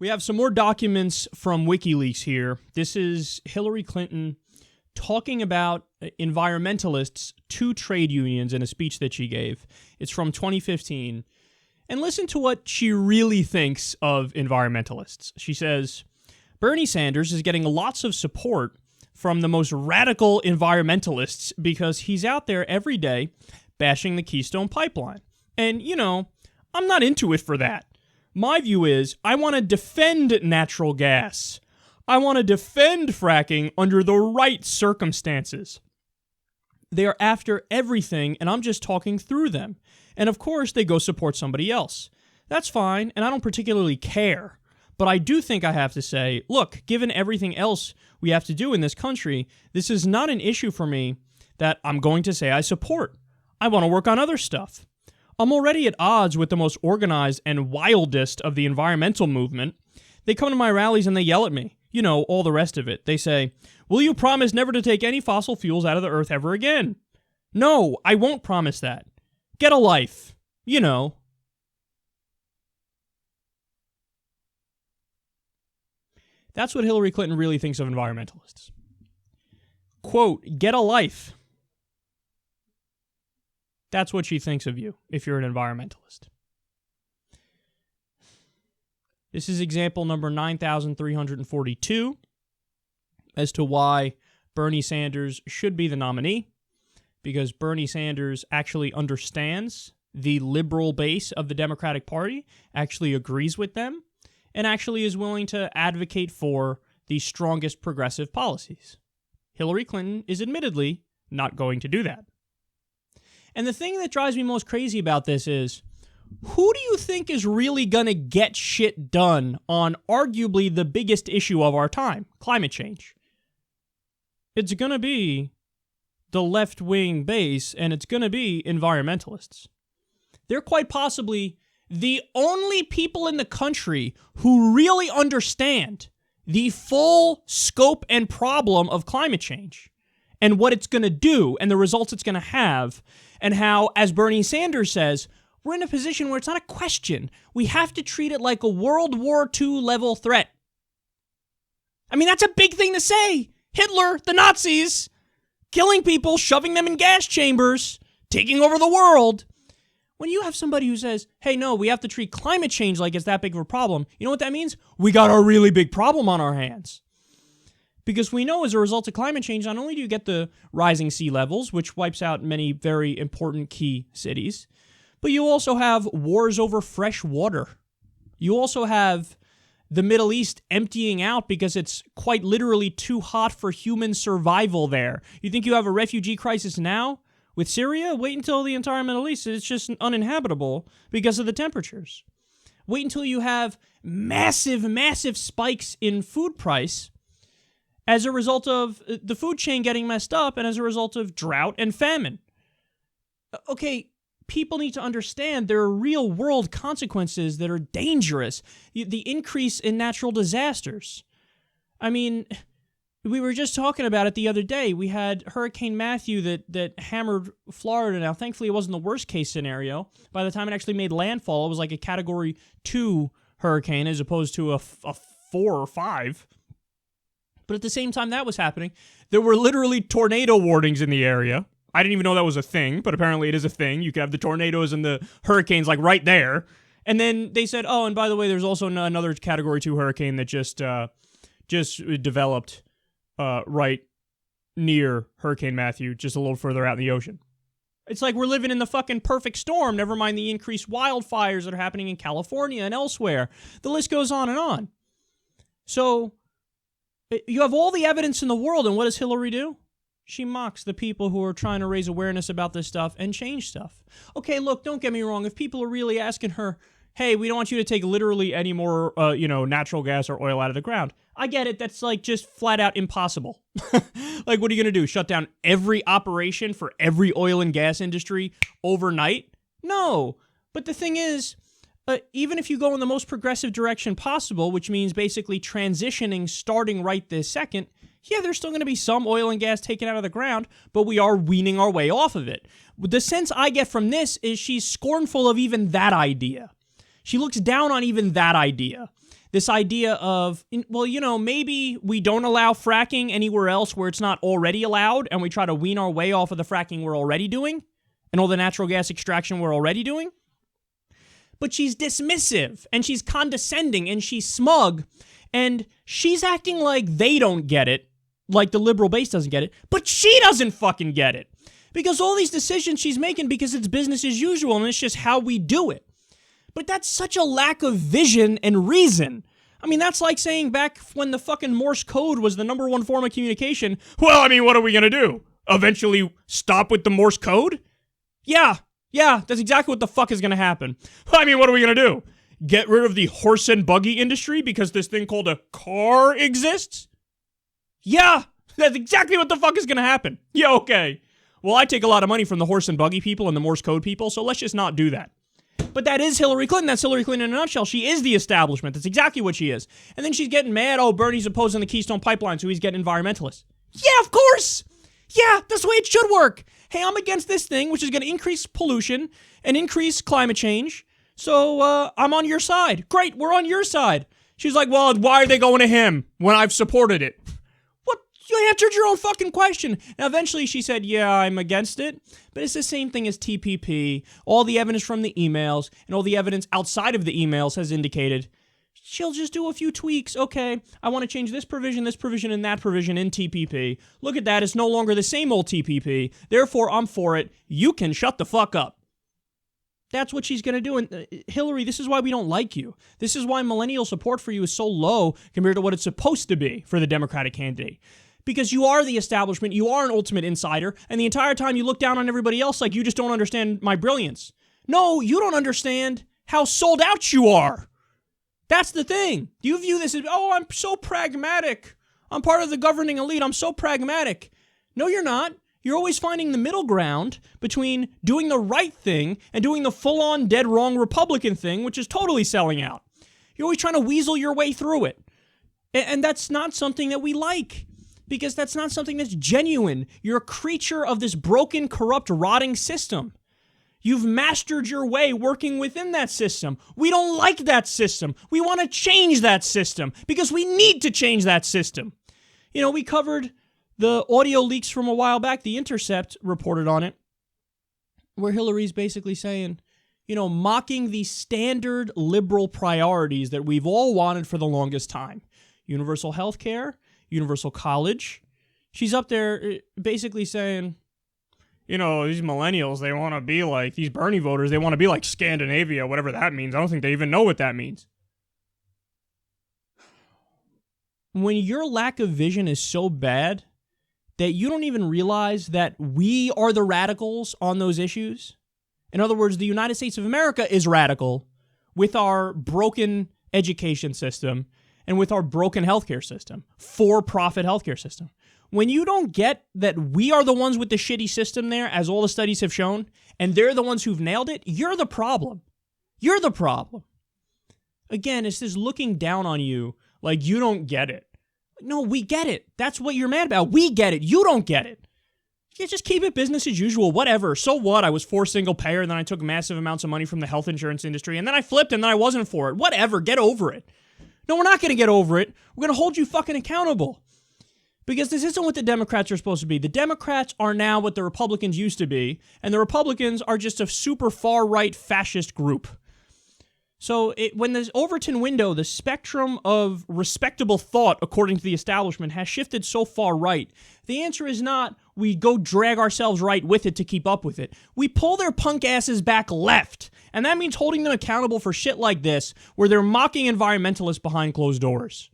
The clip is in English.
We have some more documents from WikiLeaks here. This is Hillary Clinton talking about environmentalists to trade unions in a speech that she gave. It's from 2015. And listen to what she really thinks of environmentalists. She says, Bernie Sanders is getting lots of support from the most radical environmentalists because he's out there every day bashing the Keystone Pipeline. And, you know, I'm not into it for that. My view is I want to defend natural gas. I want to defend fracking under the right circumstances. They are after everything, and I'm just talking through them. And of course, they go support somebody else. That's fine, and I don't particularly care. But I do think I have to say, look, given everything else we have to do in this country, this is not an issue for me that I'm going to say I support. I want to work on other stuff. I'm already at odds with the most organized and wildest of the environmental movement. They come to my rallies and they yell at me. You know, all the rest of it. They say, will you promise never to take any fossil fuels out of the earth ever again? No, I won't promise that. Get a life. You know. That's what Hillary Clinton really thinks of environmentalists. Quote, get a life. That's what she thinks of you if you're an environmentalist. This is example number 9,342 as to why Bernie Sanders should be the nominee, because Bernie Sanders actually understands the liberal base of the Democratic Party, actually agrees with them, and actually is willing to advocate for the strongest progressive policies. Hillary Clinton is admittedly not going to do that. And the thing that drives me most crazy about this is, who do you think is really going to get shit done on arguably the biggest issue of our time, climate change? It's going to be the left-wing base, and it's going to be environmentalists. They're quite possibly the only people in the country who really understand the full scope and problem of climate change and what it's going to do and the results it's going to have, and how, as Bernie Sanders says, we're in a position where it's not a question. We have to treat it like a World War II level threat. I mean, that's a big thing to say. Hitler, the Nazis, killing people, shoving them in gas chambers, taking over the world. When you have somebody who says, hey, no, we have to treat climate change like it's that big of a problem, you know what that means? We got a really big problem on our hands. Because we know as a result of climate change, not only do you get the rising sea levels, which wipes out many very important key cities, but you also have wars over fresh water. You also have the Middle East emptying out because it's quite literally too hot for human survival there. You think you have a refugee crisis now with Syria? Wait until the entire Middle East is just uninhabitable because of the temperatures. Wait until you have massive, massive spikes in food price as a result of the food chain getting messed up and as a result of drought and famine. Okay, people need to understand there are real world consequences that are dangerous. The increase in natural disasters. I mean, we were just talking about it the other day. We had Hurricane Matthew that hammered Florida. Now, thankfully, it wasn't the worst case scenario. By the time it actually made landfall, it was like a Category 2 hurricane as opposed to a 4 or 5. But at the same time that was happening, there were literally tornado warnings in the area. I didn't even know that was a thing, but apparently it is a thing. You could have the tornadoes and the hurricanes like right there. And then they said, oh, and by the way, there's also another Category 2 hurricane that just developed right near Hurricane Matthew, just a little further out in the ocean. It's like we're living in the fucking perfect storm, never mind the increased wildfires that are happening in California and elsewhere. The list goes on and on. So you have all the evidence in the world, and what does Hillary do? She mocks the people who are trying to raise awareness about this stuff and change stuff. Okay, look, don't get me wrong. If people are really asking her, hey, we don't want you to take literally any more, natural gas or oil out of the ground, I get it. That's like just flat out impossible. Like, what are you going to do? Shut down every operation for every oil and gas industry overnight? No. But the thing is, even if you go in the most progressive direction possible, which means basically transitioning starting right this second, yeah, there's still going to be some oil and gas taken out of the ground, but we are weaning our way off of it. The sense I get from this is she's scornful of even that idea. She looks down on even that idea. This idea of, well, maybe we don't allow fracking anywhere else where it's not already allowed, and we try to wean our way off of the fracking we're already doing and all the natural gas extraction we're already doing. But she's dismissive, and she's condescending, and she's smug, and she's acting like they don't get it, like the liberal base doesn't get it, but she doesn't fucking get it. Because all these decisions she's making because it's business as usual, and it's just how we do it. But that's such a lack of vision and reason. I mean, that's like saying back when the fucking Morse code was the number one form of communication, well, I mean, what are we going to do? Eventually stop with the Morse code? Yeah, that's exactly what the fuck is going to happen. I mean, what are we going to do? Get rid of the horse and buggy industry because this thing called a car exists? Yeah, that's exactly what the fuck is going to happen. Yeah, okay. Well, I take a lot of money from the horse and buggy people and the Morse code people, so let's just not do that. But that is Hillary Clinton. That's Hillary Clinton in a nutshell. She is the establishment. That's exactly what she is. And then she's getting mad, Bernie's opposing the Keystone Pipeline, so he's getting environmentalists. Yeah, of course. Yeah, that's the way it should work. Hey, I'm against this thing, which is going to increase pollution and increase climate change. So I'm on your side. Great, we're on your side. She's like, well, why are they going to him when I've supported it? What? You answered your own fucking question. Now, eventually she said, yeah, I'm against it. But it's the same thing as TPP. All the evidence from the emails and all the evidence outside of the emails has indicated she'll just do a few tweaks. Okay, I want to change this provision, and that provision in TPP. Look at that. It's no longer the same old TPP. Therefore, I'm for it. You can shut the fuck up. That's what she's going to do. And Hillary, this is why we don't like you. This is why millennial support for you is so low compared to what it's supposed to be for the Democratic candidate. Because you are the establishment, you are an ultimate insider, and the entire time you look down on everybody else like you just don't understand my brilliance. No, you don't understand how sold out you are. That's the thing. You view this as, oh, I'm so pragmatic. I'm part of the governing elite. I'm so pragmatic. No, you're not. You're always finding the middle ground between doing the right thing and doing the full-on dead wrong Republican thing, which is totally selling out. You're always trying to weasel your way through it. And that's not something that we like. Because that's not something that's genuine. You're a creature of this broken, corrupt, rotting system. You've mastered your way working within that system. We don't like that system. We want to change that system because we need to change that system. We covered the audio leaks from a while back. The Intercept reported on it, where Hillary's basically saying, mocking the standard liberal priorities that we've all wanted for the longest time. Universal health care, universal college. She's up there basically saying, these millennials, they want to be like, these Bernie voters, they want to be like Scandinavia, whatever that means. I don't think they even know what that means. When your lack of vision is so bad that you don't even realize that we are the radicals on those issues. In other words, the United States of America is radical with our broken education system and with our broken healthcare system, for-profit healthcare system. When you don't get that we are the ones with the shitty system there, as all the studies have shown, and they're the ones who've nailed it, you're the problem. You're the problem. Again, it's this looking down on you like you don't get it. No, we get it. That's what you're mad about. We get it. You don't get it. Yeah, just keep it business as usual. Whatever. So what? I was for single payer, and then I took massive amounts of money from the health insurance industry, and then I flipped, and then I wasn't for it. Whatever. Get over it. No, we're not going to get over it. We're going to hold you fucking accountable. Because this isn't what the Democrats are supposed to be. The Democrats are now what the Republicans used to be, and the Republicans are just a super far-right fascist group. So when this Overton window, the spectrum of respectable thought, according to the establishment, has shifted so far right, the answer is not we go drag ourselves right with it to keep up with it. We pull their punk asses back left, and that means holding them accountable for shit like this, where they're mocking environmentalists behind closed doors.